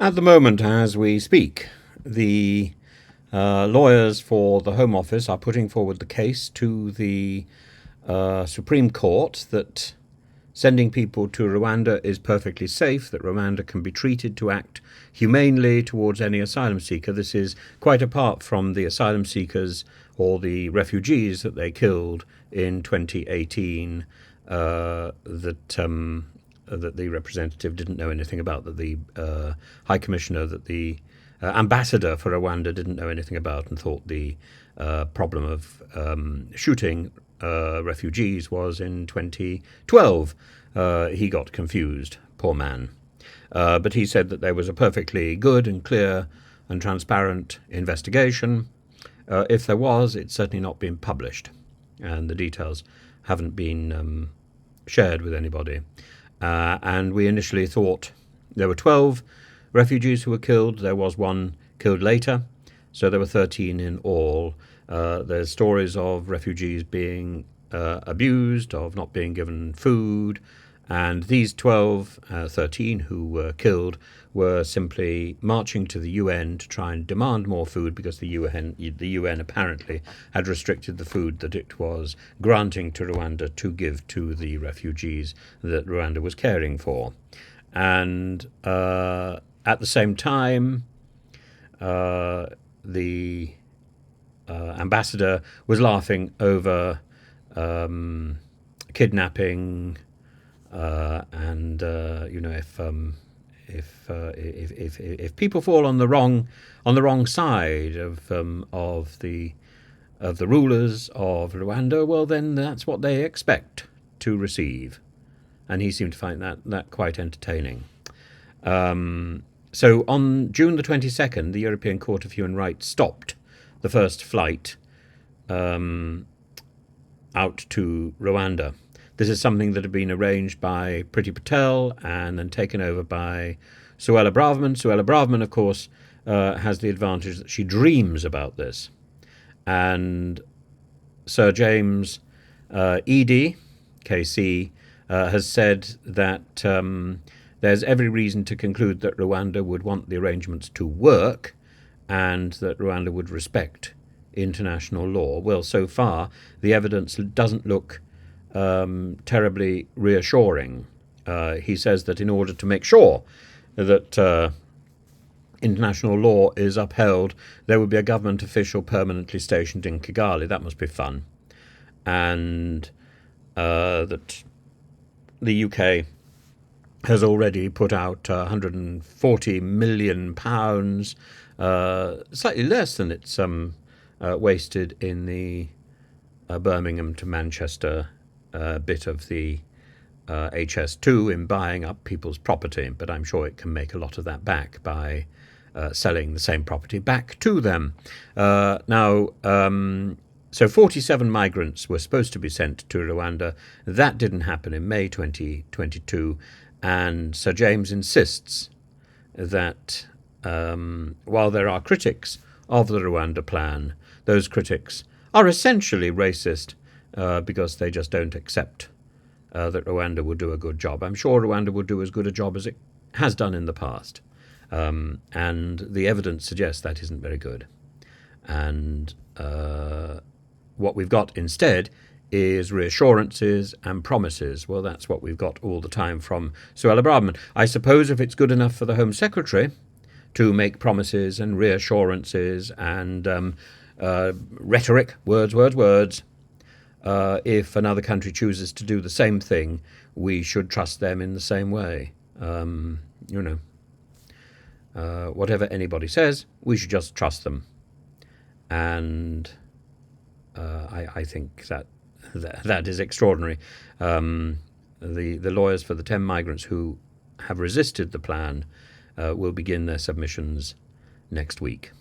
At the moment, as we speak, the lawyers for the Home Office are putting forward the case to the Supreme Court that sending people to Rwanda is perfectly safe, that Rwanda can be treated to act humanely towards any asylum seeker. This is quite apart from the asylum seekers or the refugees that they killed in 2018 that the representative didn't know anything about, that the High Commissioner, that the ambassador for Rwanda didn't know anything about, and thought the problem of shooting refugees was in 2012. He got confused, poor man. But he said that there was a perfectly good and clear and transparent investigation. If there was, it's certainly not been published, and the details haven't been shared with anybody. And we initially thought there were 12 refugees who were killed. There was one killed later, so there were 13 in all. There's stories of refugees being abused, of not being given food, and these 13 who were killed were simply marching to the UN to try and demand more food, because the UN apparently had restricted the food that it was granting to Rwanda to give to the refugees that Rwanda was caring for. And at the same time, the ambassador was laughing over kidnapping, and if people fall on the wrong side of the rulers of Rwanda, well, then that's what they expect to receive, and he seemed to find that quite entertaining. So on June the 22nd, the European Court of Human Rights stopped the first flight out to Rwanda. This is something that had been arranged by Priti Patel and then taken over by Suella Braverman. Suella Braverman, of course, has the advantage that she dreams about this. And Sir James Eady, KC, has said that there's every reason to conclude that Rwanda would want the arrangements to work and that Rwanda would respect international law. Well, so far, the evidence doesn't look terribly reassuring. He says that in order to make sure that international law is upheld, there would be a government official permanently stationed in Kigali. That must be fun. And that the UK has already put out £140 million, slightly less than it's wasted in the Birmingham to Manchester bit of the HS2 in buying up people's property, but I'm sure it can make a lot of that back by selling the same property back to them. So 47 migrants were supposed to be sent to Rwanda. That didn't happen in May 2022, and Sir James insists that while there are critics of the Rwanda plan, those critics are essentially racist because they just don't accept that Rwanda will do a good job. I'm sure Rwanda will do as good a job as it has done in the past. And the evidence suggests that isn't very good. And what we've got instead is reassurances and promises. Well, that's what we've got all the time from Suella Braverman. I suppose if it's good enough for the Home Secretary to make promises and reassurances and rhetoric, words, if another country chooses to do the same thing, we should trust them in the same way. Whatever anybody says, we should just trust them. And I think that is extraordinary. The lawyers for the 10 migrants who have resisted the plan will begin their submissions next week.